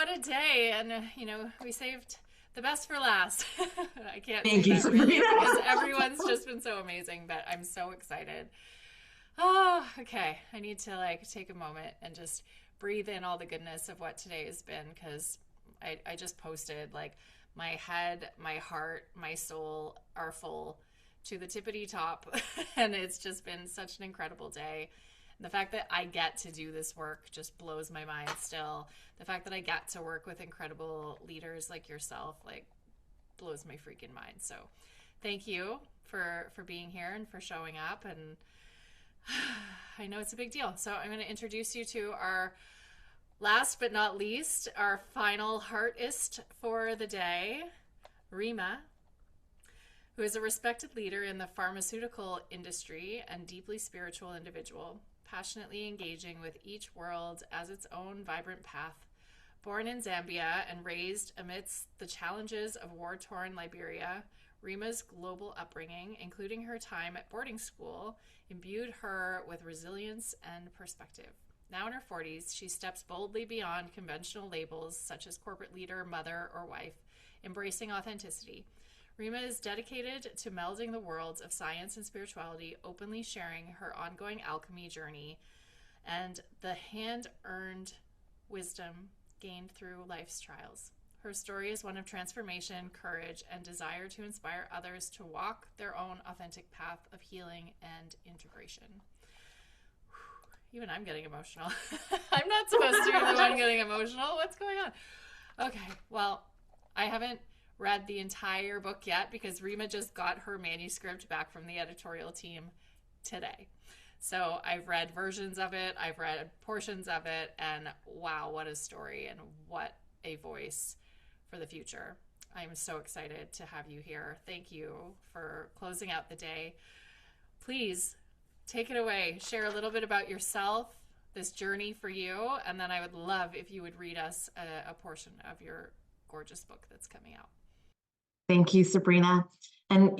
what a day. And, we saved the best for last. I can't say Thank you, that really Sabrina. because everyone's just been so amazing, but I'm so excited. Oh, okay. I need to take a moment and just breathe in all the goodness of what today has been because I just posted my head, my heart, my soul are full to the tippity top. And it's just been such an incredible day. The fact that I get to do this work just blows my mind still. The fact that I get to work with incredible leaders like yourself, blows my freaking mind. So thank you for being here and for showing up. And I know it's a big deal. So I'm going to introduce you to our last but not least, our final heartist for the day, Reema, who is a respected leader in the pharmaceutical industry and deeply spiritual individual, passionately engaging with each world as its own vibrant path. Born in Zambia and raised amidst the challenges of war-torn Liberia, Reema's global upbringing, including her time at boarding school, imbued her with resilience and perspective. Now in her 40s, she steps boldly beyond conventional labels such as corporate leader, mother, or wife, embracing authenticity. Reema is dedicated to melding the worlds of science and spirituality, openly sharing her ongoing alchemy journey and the hand-earned wisdom gained through life's trials. Her story is one of transformation, courage, and desire to inspire others to walk their own authentic path of healing and integration. Even I'm getting emotional. I'm not supposed to be the one getting emotional. What's going on? Okay, well, I haven't read the entire book yet because Reema just got her manuscript back from the editorial team today. So I've read versions of it, I've read portions of it, and wow, what a story and what a voice for the future. I'm so excited to have you here. Thank you for closing out the day. Please take it away. Share a little bit about yourself, this journey for you, and then I would love if you would read us a portion of your gorgeous book that's coming out. Thank you, Sabrina. And,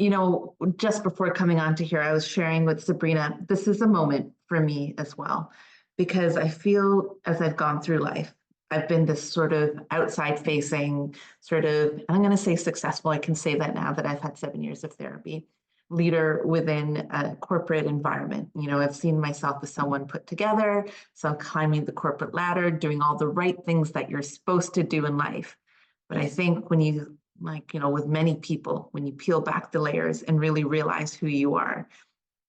just before coming on to here, I was sharing with Sabrina, this is a moment for me as well, because I feel as I've gone through life, I've been this sort of outside facing, sort of, I'm going to say successful. I can say that now that I've had 7 years of therapy, leader within a corporate environment. I've seen myself as someone put together, so climbing the corporate ladder, doing all the right things that you're supposed to do in life. But I think when you with many people, when you peel back the layers and really realize who you are,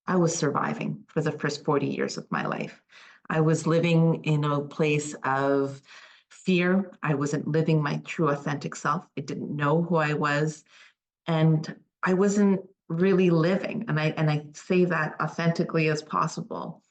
I was surviving for the first 40 years of my life. I was living in a place of fear. I wasn't living my true authentic self. I didn't know who I was. And I wasn't really living. And I say that authentically as possible.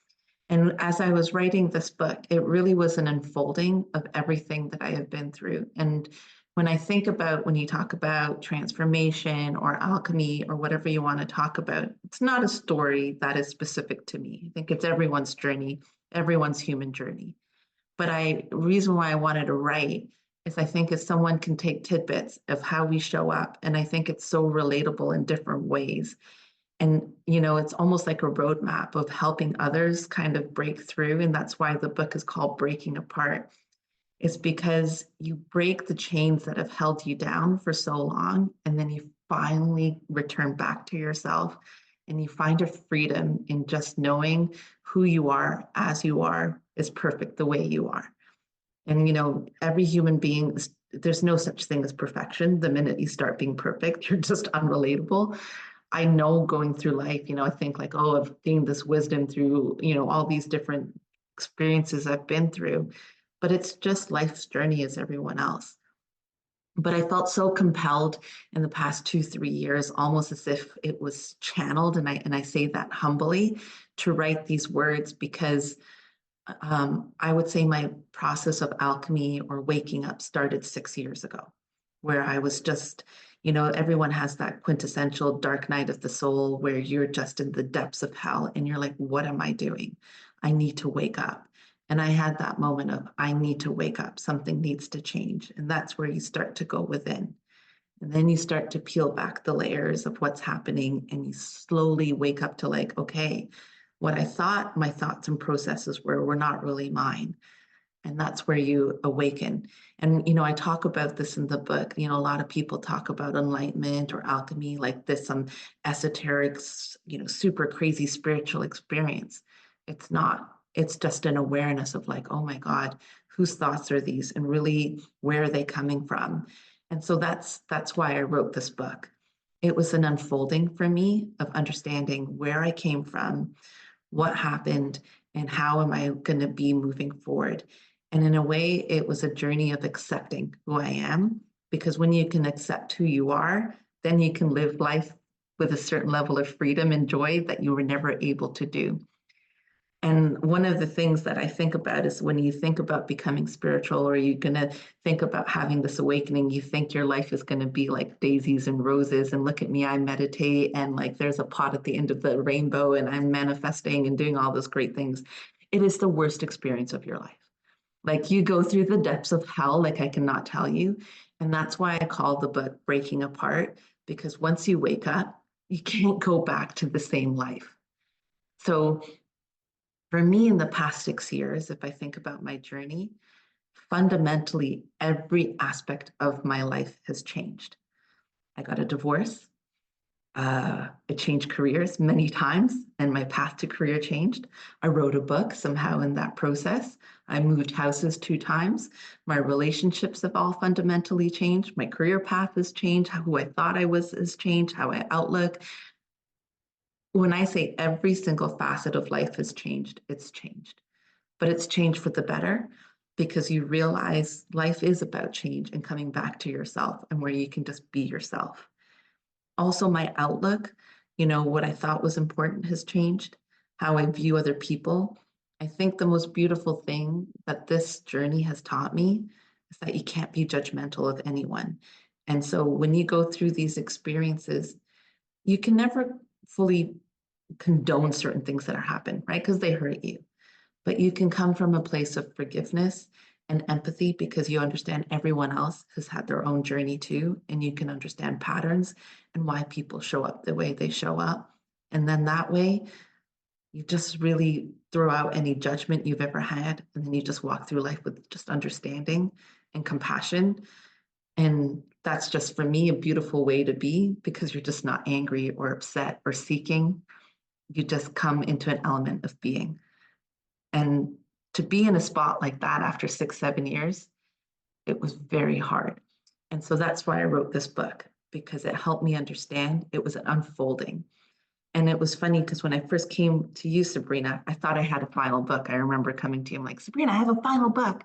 And as I was writing this book, it really was an unfolding of everything that I have been through. And when I think about, when you talk about transformation or alchemy or whatever you want to talk about, it's not a story that is specific to me. I think it's everyone's journey, everyone's human journey. But the reason why I wanted to write is I think if someone can take tidbits of how we show up, and I think it's so relatable in different ways. And, it's almost like a roadmap of helping others kind of break through. And that's why the book is called Breaking Apart. It's because you break the chains that have held you down for so long, and then you finally return back to yourself and you find a freedom in just knowing who you are as you are is perfect the way you are. And, every human being, there's no such thing as perfection. The minute you start being perfect, you're just unrelatable. I know going through life, I think I've gained this wisdom through, all these different experiences I've been through. But it's just life's journey as everyone else. But I felt so compelled in the past 2-3 years, almost as if it was channeled, and I say that humbly, to write these words because I would say my process of alchemy or waking up started 6 years ago, where I was just, everyone has that quintessential dark night of the soul where you're just in the depths of hell and you're like, what am I doing? I need to wake up. And I had that moment of, I need to wake up, something needs to change. And that's where you start to go within. And then you start to peel back the layers of what's happening and you slowly wake up to okay, what I thought my thoughts and processes were not really mine. And that's where you awaken. And, you know, I talk about this in the book. You know, a lot of people talk about enlightenment or alchemy, like this, some esoteric, you know, super crazy spiritual experience. It's not. It's just an awareness of like, oh my God, whose thoughts are these? And really, where are they coming from? And so that's why I wrote this book. It was an unfolding for me of understanding where I came from, what happened, and how am I going to be moving forward. And in a way, it was a journey of accepting who I am, because when you can accept who you are, then you can live life with a certain level of freedom and joy that you were never able to do. And one of the things that I think about is when you think about becoming spiritual, or you're going to think about having this awakening, you think your life is going to be like daisies and roses. And look at me, I meditate, and like there's a pot at the end of the rainbow, and I'm manifesting and doing all those great things. It is the worst experience of your life. Like you go through the depths of hell, like I cannot tell you. And that's why I call the book Breaking Apart, because once you wake up, you can't go back to the same life. So for me, in the past 6 years, if I think about my journey, fundamentally, every aspect of my life has changed. I got a divorce. I changed careers many times, and my path to career changed. I wrote a book somehow in that process. I moved houses 2 times. My relationships have all fundamentally changed. My career path has changed. Who I thought I was has changed. How I outlook. When I say every single facet of life has changed, it's changed. But it's changed for the better, because you realize life is about change and coming back to yourself and where you can just be yourself. Also, my outlook, you know, what I thought was important has changed, how I view other people. I think the most beautiful thing that this journey has taught me is that you can't be judgmental of anyone. And so when you go through these experiences, you can never fully condone certain things that are happening, right? Because they hurt you. But you can come from a place of forgiveness and empathy, because you understand everyone else has had their own journey too, and you can understand patterns and why people show up the way they show up. And then that way, you just really throw out any judgment you've ever had, and then you just walk through life with just understanding and compassion. And that's just, for me, a beautiful way to be, because you're just not angry or upset or seeking. You just come into an element of being. And to be in a spot like that after 6, 7 years, it was very hard. And so that's why I wrote this book, because it helped me understand. It was an unfolding. And it was funny because when I first came to you, Sabrina, I thought I had a final book. I remember coming to you, I'm like, Sabrina, I have a final book.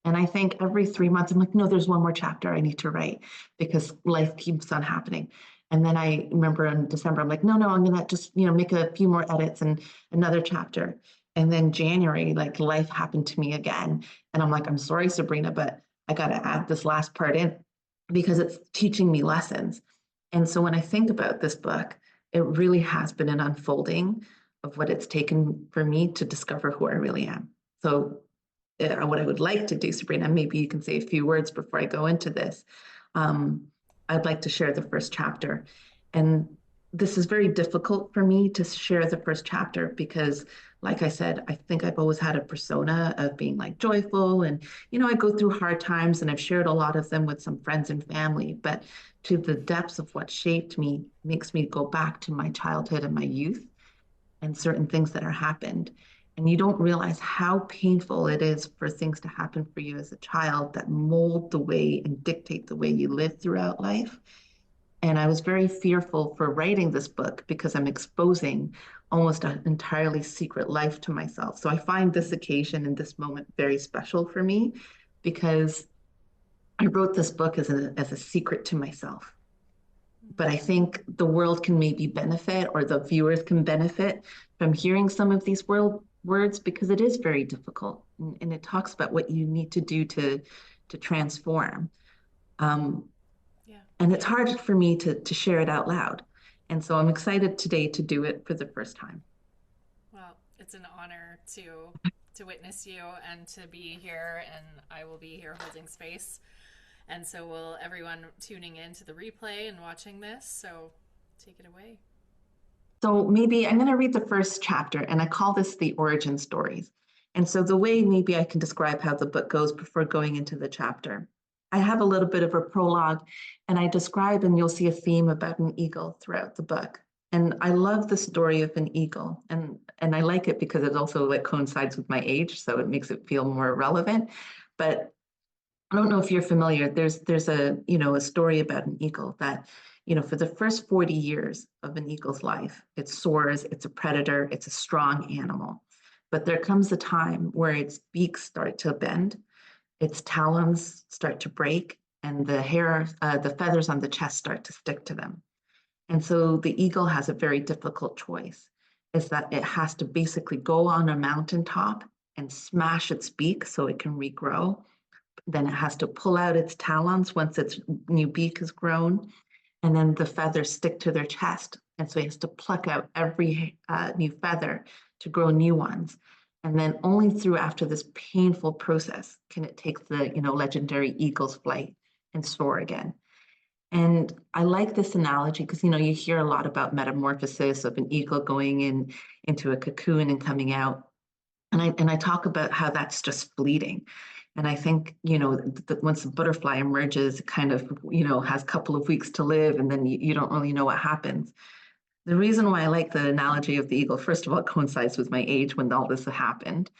And I think every 3 months, I'm like, no, there's one more chapter I need to write, because life keeps on happening. And then I remember in December, I'm like, no, I'm gonna just, you know, make a few more edits and another chapter. And then January, like life happened to me again. And I'm like, I'm sorry, Sabrina, but I gotta add this last part in, because it's teaching me lessons. And so when I think about this book, it really has been an unfolding of what it's taken for me to discover who I really am. So what I would like to do, Sabrina, maybe you can say a few words before I go into this. Um, I'd like to share the first chapter. And this is very difficult for me to share the first chapter because, like I said, I think I've always had a persona of being like joyful. And, you know, I go through hard times, and I've shared a lot of them with some friends and family. But to the depths of what shaped me makes me go back to my childhood and my youth and certain things that are happened. And you don't realize how painful it is for things to happen for you as a child that mold the way and dictate the way you live throughout life. And I was very fearful for writing this book because I'm exposing almost an entirely secret life to myself. So I find this occasion and this moment very special for me, because I wrote this book as a secret to myself. But I think the world can maybe benefit, or the viewers can benefit from hearing some of these words, because it is very difficult, and it talks about what you need to do to transform. Um, Yeah. and it's hard for me to share it out loud. And so I'm excited today to do it for the first time. Well, it's an honor to witness you and to be here, and I will be here holding space. And so will everyone tuning in to the replay and watching this. So take it away. So maybe I'm going to read the first chapter, and I call this the origin stories. And so the way maybe I can describe how the book goes before going into the chapter, I have a little bit of a prologue, and I describe, and you'll see a theme about an eagle throughout the book. And I love the story of an eagle, and I like it because it also like coincides with my age, so it makes it feel more relevant. But I don't know if you're familiar. There's a a story about an eagle that for the first 40 years of an eagle's life, it soars, it's a predator, it's a strong animal. But there comes a time where its beaks start to bend, its talons start to break, and the feathers on the chest start to stick to them. And so the eagle has a very difficult choice. Is that it has to basically go on a mountaintop and smash its beak so it can regrow. Then it has to pull out its talons once its new beak has grown, and then the feathers stick to their chest. And so it has to pluck out every new feather to grow new ones. And then only through after this painful process can it take the legendary eagle's flight and soar again. And I like this analogy because you hear a lot about metamorphosis of an eagle going into a cocoon and coming out. And I talk about how that's just fleeting. And I think, once the butterfly emerges, it kind of, has a couple of weeks to live, and then you don't really know what happens. The reason why I like the analogy of the eagle, first of all, it coincides with my age when all this happened.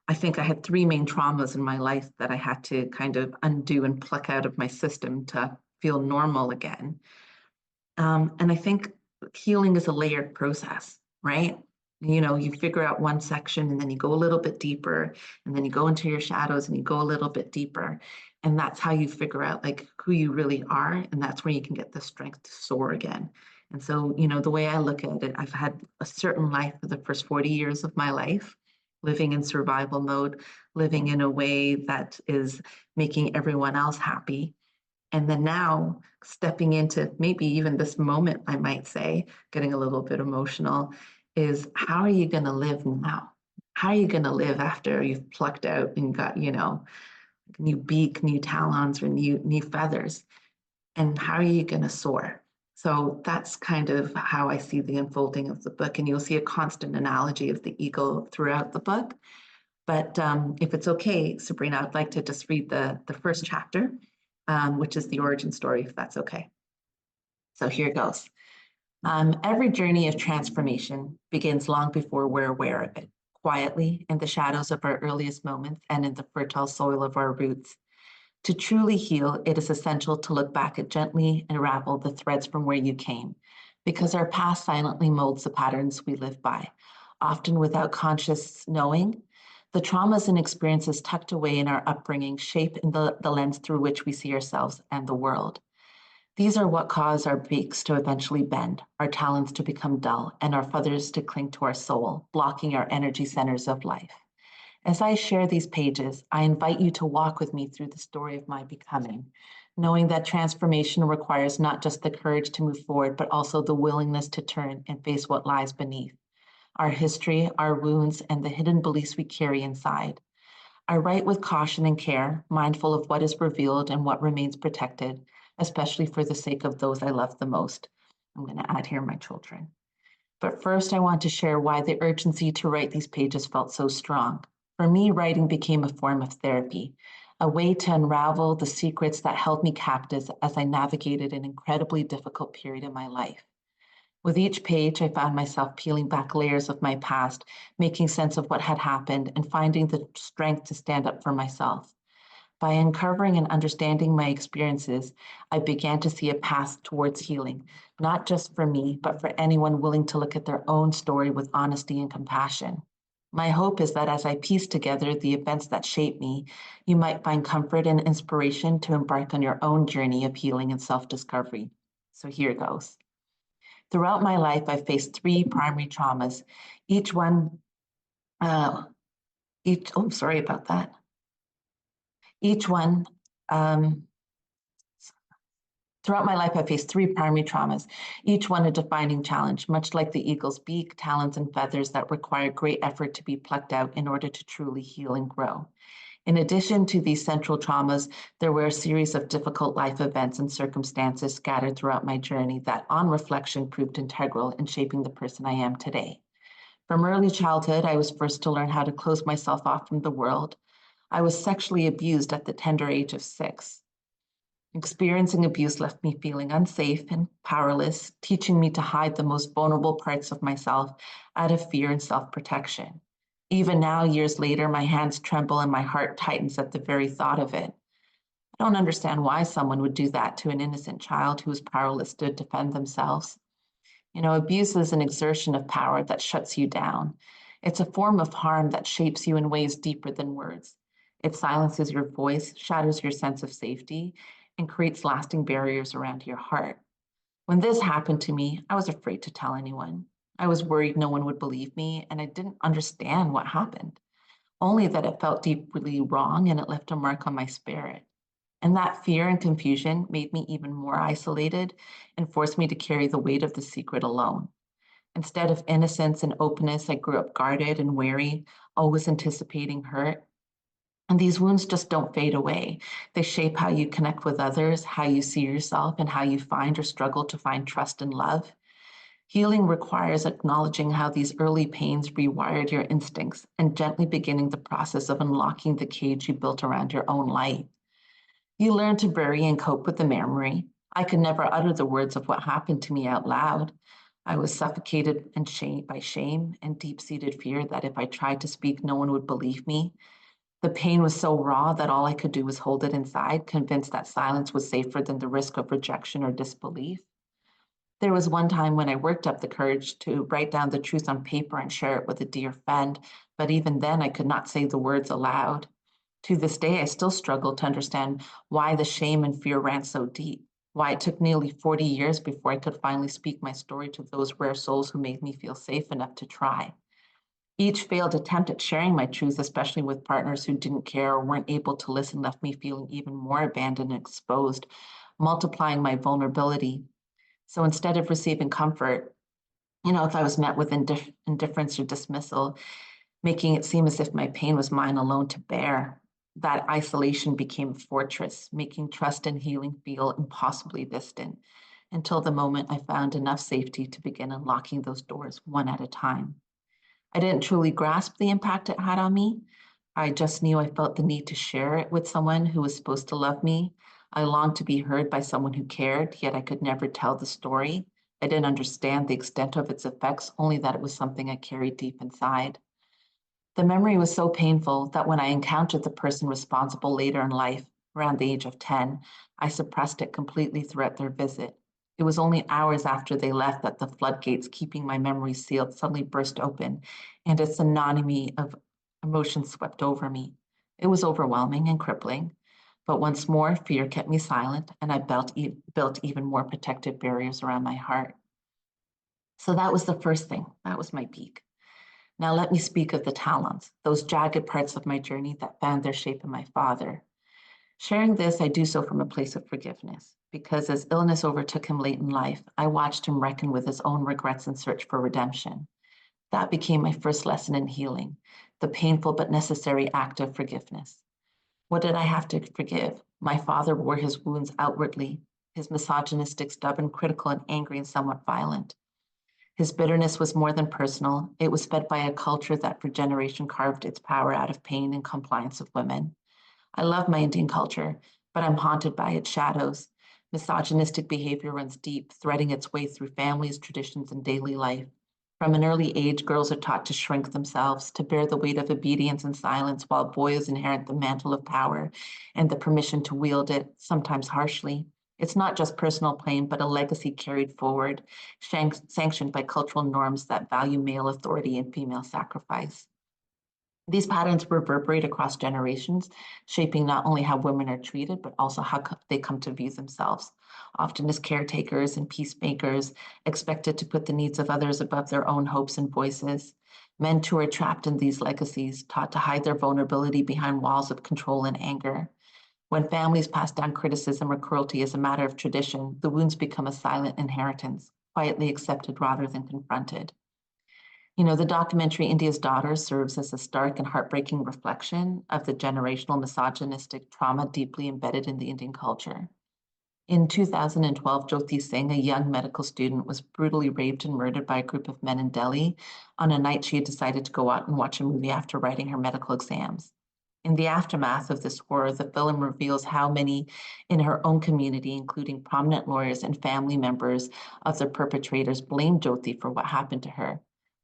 I think I had three main traumas in my life that I had to kind of undo and pluck out of my system to feel normal again. And I think healing is a layered process, right? You figure out one section and then you go a little bit deeper, and then you go into your shadows and you go a little bit deeper. And that's how you figure out like who you really are. And that's where you can get the strength to soar again. And so, the way I look at it, I've had a certain life for the first 40 years of my life, living in survival mode, living in a way that is making everyone else happy. And then now stepping into maybe even this moment, I might say, getting a little bit emotional, is how are you going to live now? How are you going to live after you've plucked out and got, new beak, new talons, or new feathers? And how are you going to soar? So that's kind of how I see the unfolding of the book. And you'll see a constant analogy of the eagle throughout the book. But if it's okay, Sabrina, I'd like to just read the first chapter, which is the origin story, if that's okay. So here goes. Every journey of transformation begins long before we're aware of it, quietly in the shadows of our earliest moments and in the fertile soil of our roots. To truly heal, it is essential to look back and gently unravel the threads from where you came, because our past silently molds the patterns we live by, often without conscious knowing. The traumas and experiences tucked away in our upbringing shape the lens through which we see ourselves and the world. These are what cause our beaks to eventually bend, our talons to become dull, and our feathers to cling to our soul, blocking our energy centers of life. As I share these pages, I invite you to walk with me through the story of my becoming, knowing that transformation requires not just the courage to move forward, but also the willingness to turn and face what lies beneath, our history, our wounds, and the hidden beliefs we carry inside. I write with caution and care, mindful of what is revealed and what remains protected, especially for the sake of those I love the most. I'm going to add here my children. But first, I want to share why the urgency to write these pages felt so strong. For me, writing became a form of therapy, a way to unravel the secrets that held me captive as I navigated an incredibly difficult period in my life. With each page, I found myself peeling back layers of my past, making sense of what had happened, and finding the strength to stand up for myself. By uncovering and understanding my experiences, I began to see a path towards healing, not just for me, but for anyone willing to look at their own story with honesty and compassion. My hope is that as I piece together the events that shape me, you might find comfort and inspiration to embark on your own journey of healing and self-discovery. So here goes. Throughout my life, I've faced three primary traumas. Each one, sorry about that. Each one, throughout my life, I faced three primary traumas, each one a defining challenge, much like the eagle's beak, talons, and feathers that require great effort to be plucked out in order to truly heal and grow. In addition to these central traumas, there were a series of difficult life events and circumstances scattered throughout my journey that, on reflection, proved integral in shaping the person I am today. From early childhood, I was first to learn how to close myself off from the world. I was sexually abused at the tender age of 6. Experiencing abuse left me feeling unsafe and powerless, teaching me to hide the most vulnerable parts of myself out of fear and self-protection. Even now, years later, my hands tremble and my heart tightens at the very thought of it. I don't understand why someone would do that to an innocent child who is powerless to defend themselves. Abuse is an exertion of power that shuts you down. It's a form of harm that shapes you in ways deeper than words. It silences your voice, shatters your sense of safety, and creates lasting barriers around your heart. When this happened to me, I was afraid to tell anyone. I was worried no one would believe me, and I didn't understand what happened, only that it felt deeply wrong and it left a mark on my spirit. And that fear and confusion made me even more isolated and forced me to carry the weight of the secret alone. Instead of innocence and openness, I grew up guarded and wary, always anticipating hurt. And these wounds just don't fade away. They shape how you connect with others, how you see yourself, and how you find or struggle to find trust and love. Healing requires acknowledging how these early pains rewired your instincts and gently beginning the process of unlocking the cage you built around your own light. You learn to bury and cope with the memory. I could never utter the words of what happened to me out loud. I was suffocated and by shame and deep-seated fear that if I tried to speak, no one would believe me. The pain was so raw that all I could do was hold it inside, convinced that silence was safer than the risk of rejection or disbelief. There was one time when I worked up the courage to write down the truth on paper and share it with a dear friend, but even then I could not say the words aloud. To this day, I still struggle to understand why the shame and fear ran so deep, why it took nearly 40 years before I could finally speak my story to those rare souls who made me feel safe enough to try. Each failed attempt at sharing my truth, especially with partners who didn't care or weren't able to listen, left me feeling even more abandoned and exposed, multiplying my vulnerability. So instead of receiving comfort, if I was met with indifference or dismissal, making it seem as if my pain was mine alone to bear, that isolation became a fortress, making trust and healing feel impossibly distant, until the moment I found enough safety to begin unlocking those doors one at a time. I didn't truly grasp the impact it had on me. I just knew I felt the need to share it with someone who was supposed to love me. I longed to be heard by someone who cared, yet I could never tell the story. I didn't understand the extent of its effects, only that it was something I carried deep inside. The memory was so painful that when I encountered the person responsible later in life, around the age of 10, I suppressed it completely throughout their visit. It was only hours after they left that the floodgates keeping my memory sealed suddenly burst open, and a tsunami of emotions swept over me. It was overwhelming and crippling, but once more, fear kept me silent, and I built even more protective barriers around my heart. So that was the first thing. That was my peak. Now let me speak of the talons, those jagged parts of my journey that found their shape in my father. Sharing this, I do so from a place of forgiveness, because as illness overtook him late in life, I watched him reckon with his own regrets and search for redemption. That became my first lesson in healing, the painful but necessary act of forgiveness. What did I have to forgive? My father wore his wounds outwardly, his misogynistic, stubborn, critical, and angry, and somewhat violent. His bitterness was more than personal. It was fed by a culture that for generations carved its power out of pain and compliance of women. I love my Indian culture, but I'm haunted by its shadows. Misogynistic behavior runs deep, threading its way through families, traditions, and daily life. From an early age, girls are taught to shrink themselves, to bear the weight of obedience and silence, while boys inherit the mantle of power and the permission to wield it, sometimes harshly. It's not just personal pain, but a legacy carried forward, sanctioned by cultural norms that value male authority and female sacrifice. These patterns reverberate across generations, shaping not only how women are treated, but also how they come to view themselves, often as caretakers and peacemakers, expected to put the needs of others above their own hopes and voices. Men too are trapped in these legacies, taught to hide their vulnerability behind walls of control and anger. When families pass down criticism or cruelty as a matter of tradition, the wounds become a silent inheritance, quietly accepted rather than confronted. The documentary India's Daughter serves as a stark and heartbreaking reflection of the generational misogynistic trauma deeply embedded in the Indian culture. In 2012, Jyoti Singh, a young medical student, was brutally raped and murdered by a group of men in Delhi on a night she had decided to go out and watch a movie after writing her medical exams. In the aftermath of this horror, the film reveals how many in her own community, including prominent lawyers and family members of the perpetrators, blamed Jyoti for what happened to her.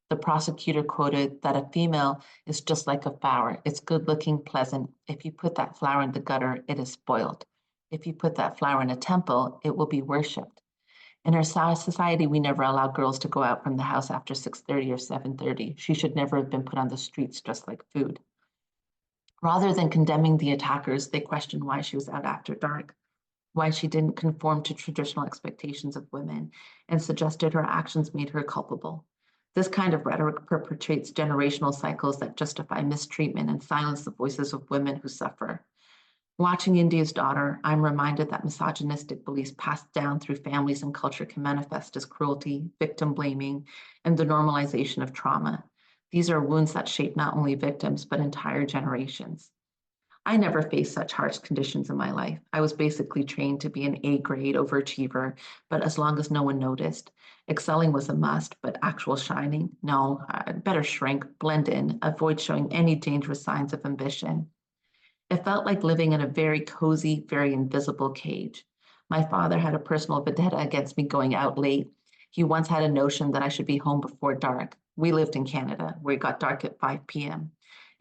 The prosecutor quoted that a female is just like a flower. It's good looking, pleasant. If you put that flower in the gutter, it is spoiled. If you put that flower in a temple, it will be worshipped. In our society, we never allow girls to go out from the house after 6:30 or 7:30. She should never have been put on the streets just like food. Rather than condemning the attackers, they questioned why she was out after dark, why she didn't conform to traditional expectations of women, and suggested her actions made her culpable. This kind of rhetoric perpetuates generational cycles that justify mistreatment and silence the voices of women who suffer. Watching India's Daughter, I'm reminded that misogynistic beliefs passed down through families and culture can manifest as cruelty, victim blaming, and the normalization of trauma. These are wounds that shape not only victims, but entire generations. I never faced such harsh conditions in my life. I was basically trained to be an A grade overachiever, but as long as no one noticed. Excelling was a must, but actual shining, no, I'd better shrink, blend in, avoid showing any dangerous signs of ambition. It felt like living in a very cozy, very invisible cage. My father had a personal vendetta against me going out late. He once had a notion that I should be home before dark. We lived in Canada, where it got dark at 5 p.m.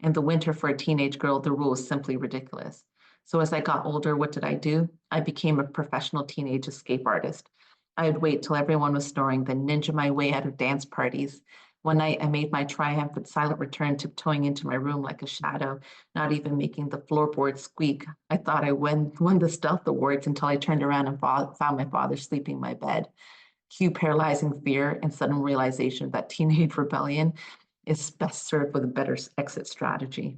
In the winter, for a teenage girl, the rule was simply ridiculous. So as I got older, what did I do? I became a professional teenage escape artist. I would wait till everyone was snoring, then ninja my way out of dance parties. One night, I made my triumphant silent return, tiptoeing into my room like a shadow, not even making the floorboards squeak. I thought I won the stealth awards until I turned around and found my father sleeping in my bed. Cue paralyzing fear and sudden realization that teenage rebellion is best served with a better exit strategy.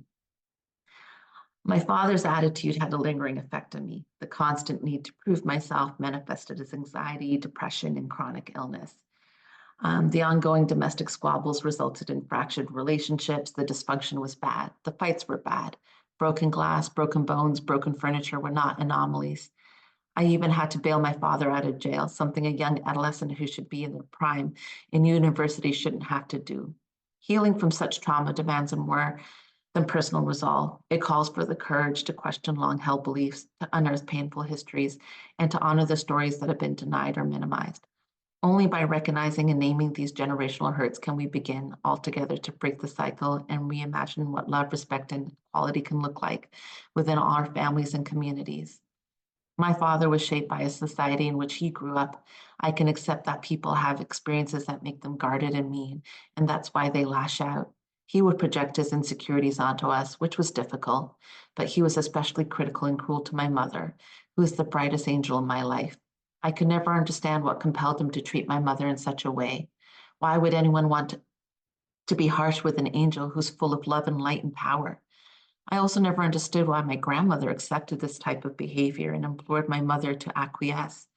My father's attitude had a lingering effect on me. The constant need to prove myself manifested as anxiety, depression, and chronic illness. The ongoing domestic squabbles resulted in fractured relationships. The dysfunction was bad. The fights were bad. Broken glass, broken bones, broken furniture were not anomalies. I even had to bail my father out of jail, something a young adolescent who should be in their prime in university shouldn't have to do. Healing from such trauma demands more than personal resolve. It calls for the courage to question long-held beliefs, to unearth painful histories, and to honor the stories that have been denied or minimized. Only by recognizing and naming these generational hurts can we begin altogether to break the cycle and reimagine what love, respect, and equality can look like within all our families and communities. My father was shaped by a society in which he grew up. I can accept that people have experiences that make them guarded and mean, and that's why they lash out. He would project his insecurities onto us, which was difficult, but he was especially critical and cruel to my mother, who is the brightest angel in my life. I could never understand what compelled him to treat my mother in such a way. Why would anyone want to be harsh with an angel who's full of love and light and power? I also never understood why my grandmother accepted this type of behavior and implored my mother to acquiesce.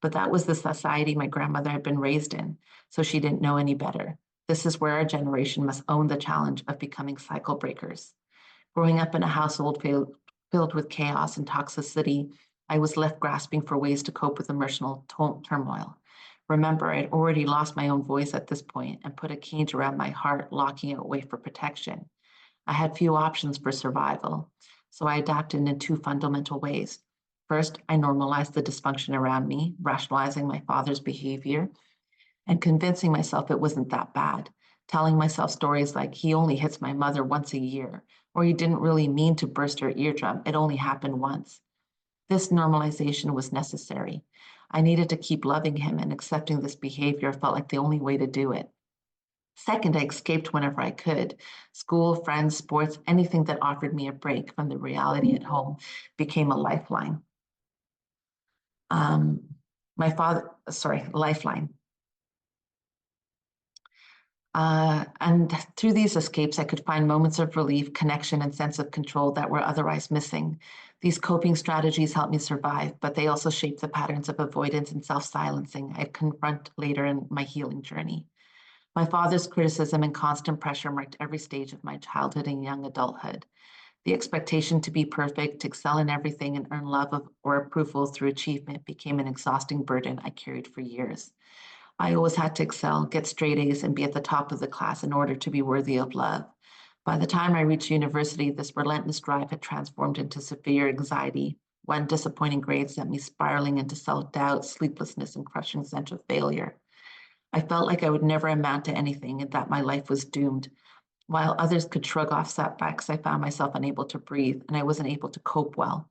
But that was the society my grandmother had been raised in, so she didn't know any better. This is where our generation must own the challenge of becoming cycle breakers. Growing up in a household filled with chaos and toxicity, I was left grasping for ways to cope with emotional turmoil. Remember, I'd already lost my own voice at this point and put a cage around my heart, locking it away for protection. I had few options for survival, so I adapted in two fundamental ways. First, I normalized the dysfunction around me, rationalizing my father's behavior and convincing myself it wasn't that bad, telling myself stories like he only hits my mother once a year, or he didn't really mean to burst her eardrum, it only happened once. This normalization was necessary. I needed to keep loving him, and accepting this behavior felt like the only way to do it. Second, I escaped whenever I could. School, friends, sports, anything that offered me a break from the reality at home became a lifeline. Um, Lifeline. And through these escapes, I could find moments of relief, connection, and sense of control that were otherwise missing. These coping strategies helped me survive, but they also shaped the patterns of avoidance and self-silencing I'd confront later in my healing journey. My father's criticism and constant pressure marked every stage of my childhood and young adulthood. The expectation to be perfect, to excel in everything, and earn love or approval through achievement became an exhausting burden I carried for years. I always had to excel, get straight A's, and be at the top of the class in order to be worthy of love. By the time I reached university, this relentless drive had transformed into severe anxiety. One disappointing grade sent me spiraling into self-doubt, sleeplessness, and crushing sense of failure. I felt like I would never amount to anything and that my life was doomed. While others could shrug off setbacks, I found myself unable to breathe and I wasn't able to cope well.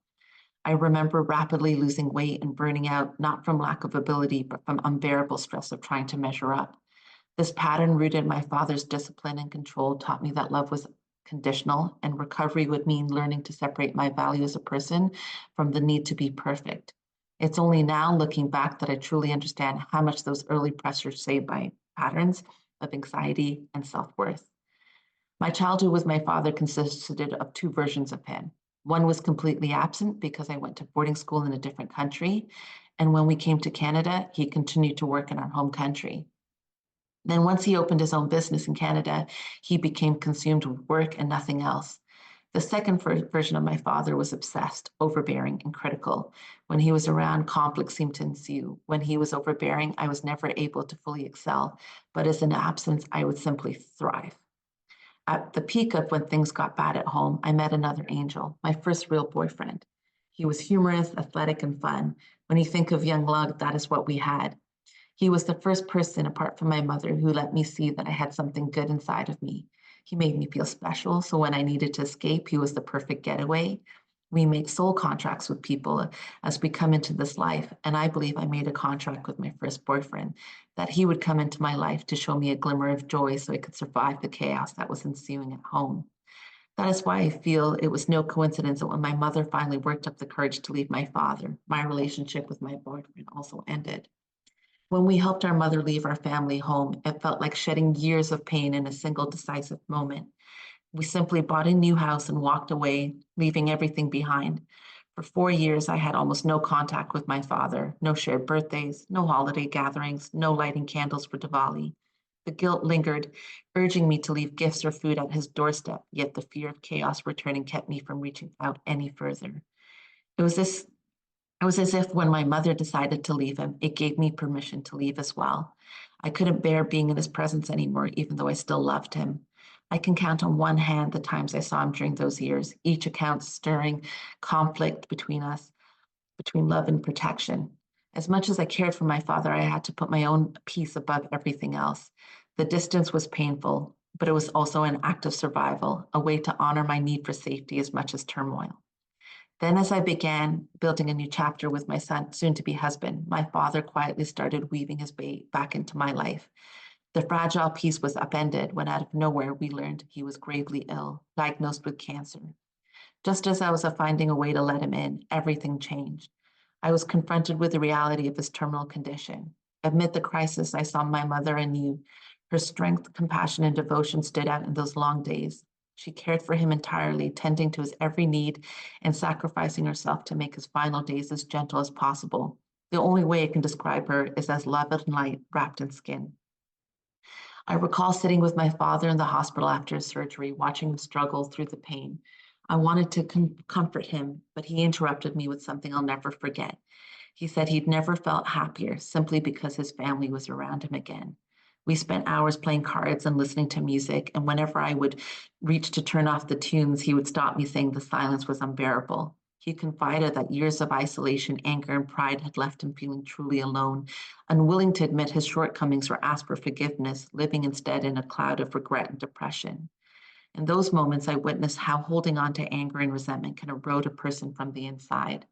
I remember rapidly losing weight and burning out, not from lack of ability, but from unbearable stress of trying to measure up. This pattern, rooted in my father's discipline and control, taught me that love was conditional and recovery would mean learning to separate my value as a person from the need to be perfect. It's only now, looking back, that I truly understand how much those early pressures shaped my patterns of anxiety and self-worth. My childhood with my father consisted of two versions of him. One was completely absent because I went to boarding school in a different country. And when we came to Canada, he continued to work in our home country. Then once he opened his own business in Canada, he became consumed with work and nothing else. The second version of my father was obsessed, overbearing, and critical. When he was around, conflict seemed to ensue. When he was overbearing, I was never able to fully excel, but as an absence, I would simply thrive. At the peak of when things got bad at home, I met another angel, my first real boyfriend. He was humorous, athletic, and fun. When you think of young love, that is what we had. He was the first person, apart from my mother, who let me see that I had something good inside of me. He made me feel special, so when I needed to escape, he was the perfect getaway. We make soul contracts with people as we come into this life, and I believe I made a contract with my first boyfriend that he would come into my life to show me a glimmer of joy so I could survive the chaos that was ensuing at home. That is why I feel it was no coincidence that when my mother finally worked up the courage to leave my father, my relationship with my boyfriend also ended. When we helped our mother leave our family home, it felt like shedding years of pain in a single decisive moment. We simply bought a new house and walked away, leaving everything behind. For 4 years, I had almost no contact with my father, no shared birthdays, no holiday gatherings, no lighting candles for Diwali. The guilt lingered, urging me to leave gifts or food at his doorstep, yet the fear of chaos returning kept me from reaching out any further. It was this It was as if when my mother decided to leave him, it gave me permission to leave as well. I couldn't bear being in his presence anymore, even though I still loved him. I can count on one hand the times I saw him during those years, each account stirring conflict between us, between love and protection. As much as I cared for my father, I had to put my own peace above everything else. The distance was painful, but it was also an act of survival, a way to honor my need for safety as much as turmoil. Then, as I began building a new chapter with my son, soon to be husband, my father quietly started weaving his way back into my life. The fragile peace was upended when, out of nowhere, we learned he was gravely ill, diagnosed with cancer. Just as I was finding a way to let him in, everything changed. I was confronted with the reality of his terminal condition. Amid the crisis, I saw my mother anew. Her strength, compassion, and devotion stood out in those long days. She cared for him entirely, tending to his every need and sacrificing herself to make his final days as gentle as possible. The only way I can describe her is as love and light wrapped in skin. I recall sitting with my father in the hospital after his surgery, watching him struggle through the pain. I wanted to comfort him, but he interrupted me with something I'll never forget. He said he'd never felt happier simply because his family was around him again. We spent hours playing cards and listening to music, and whenever I would reach to turn off the tunes, he would stop me saying the silence was unbearable. He confided that years of isolation, anger, and pride had left him feeling truly alone, unwilling to admit his shortcomings or ask for forgiveness, living instead in a cloud of regret and depression. In those moments, I witnessed how holding on to anger and resentment can erode a person from the inside,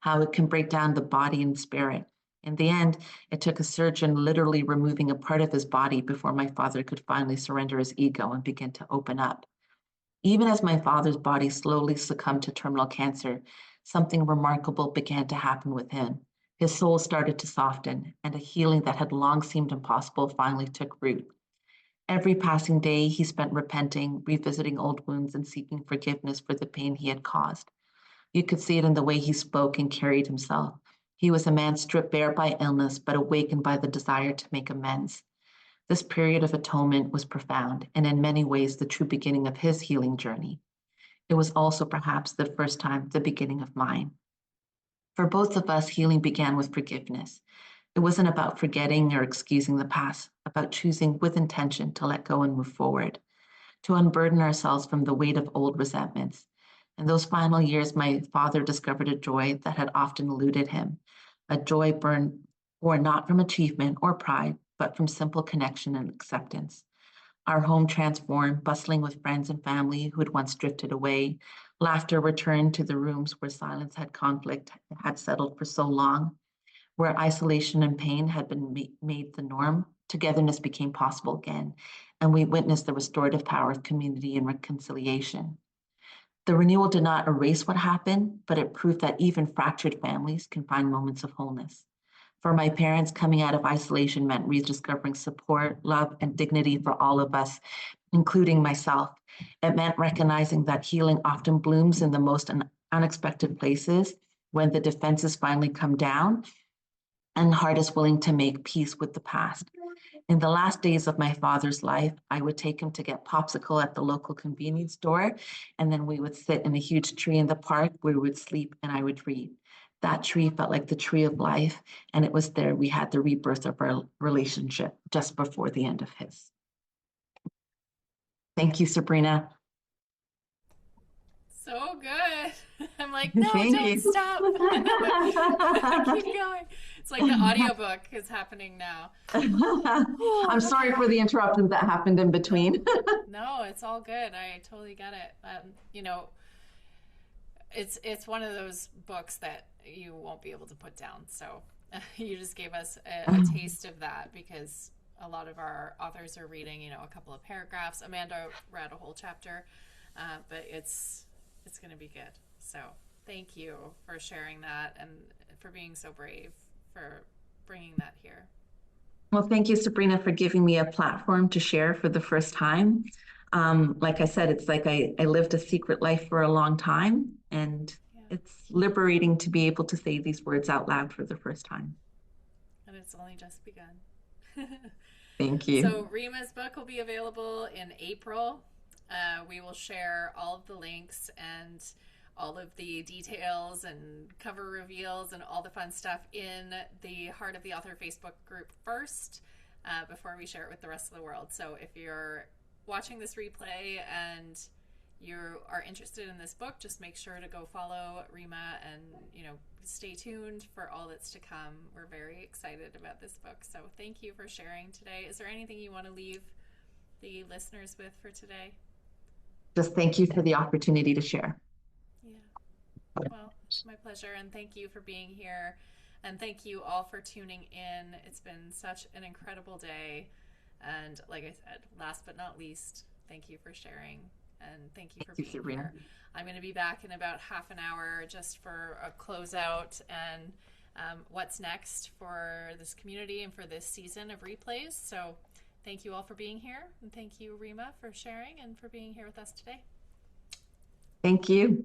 how it can break down the body and spirit. In the end, it took a surgeon literally removing a part of his body before my father could finally surrender his ego and begin to open up. Even as my father's body slowly succumbed to terminal cancer, something remarkable began to happen with him. His soul started to soften, and a healing that had long seemed impossible finally took root. Every passing day, he spent repenting, revisiting old wounds, and seeking forgiveness for the pain he had caused. You could see it in the way he spoke and carried himself. He was a man stripped bare by illness, but awakened by the desire to make amends. This period of atonement was profound, and in many ways the true beginning of his healing journey. it was also perhaps the first time, the beginning of mine. For both of us, healing began with forgiveness. It wasn't about forgetting or excusing the past, about choosing with intention to let go and move forward, to unburden ourselves from the weight of old resentments. In those final years, my father discovered a joy that had often eluded him, a joy born not from achievement or pride, but from simple connection and acceptance. Our home transformed, bustling with friends and family who had once drifted away. Laughter returned to the rooms where silence had conflict had settled for so long, where isolation and pain had been made the norm. Togetherness became possible again, and we witnessed the restorative power of community and reconciliation. The renewal did not erase what happened, but it proved that even fractured families can find moments of wholeness. For my parents, coming out of isolation meant rediscovering support, love, and dignity for all of us, including myself. It meant recognizing that healing often blooms in the most unexpected places when the defenses finally come down and the heart is willing to make peace with the past. In the last days of my father's life, I would take him to get popsicle at the local convenience store, and then we would sit in a huge tree in the park where we would sleep and I would read. That tree felt like the tree of life, and it was there we had the rebirth of our relationship just before the end of his. Thank you, Sabrina. So good. I'm like, no, Thank don't you. stop. Keep going. It's like the audiobook is happening now. I'm sorry for the interruptions that happened in between. No, it's all good. I totally get it. You know, it's one of those books that you won't be able to put down. So you just gave us a taste of that, because a lot of our authors are reading, you know, a couple of paragraphs. Amanda read a whole chapter, but it's going to be good. So thank you for sharing that and for being so brave for bringing that here. Well, thank you, Sabrina, for giving me a platform to share for the first time. Like I said, it's like I lived a secret life for a long time, and Yeah. it's liberating to be able to say these words out loud for the first time. And it's only just begun. Thank So you. Reema's book will be available in April. We will share all of the links and all of the details and cover reveals and all the fun stuff in the Heart of the Author Facebook group first, before we share it with the rest of the world. So if you're watching this replay and you are interested in this book, just make sure to go follow Reema and, you know, stay tuned for all that's to come. We're very excited about this book. So thank you for sharing today. Is there anything you want to leave the listeners with for today? Just thank you for the opportunity to share. Yeah. Well, my pleasure. And thank you for being here. And thank you all for tuning in. It's been such an incredible day. And like I said, last but not least, thank you for sharing. And thank you for Thank you, being Sabrina. here. I'm going to be back in about half an hour just for a closeout and what's next for this community and for this season of replays. So thank you all for being here. And thank you, Reema, for sharing and for being here with us today. Thank you.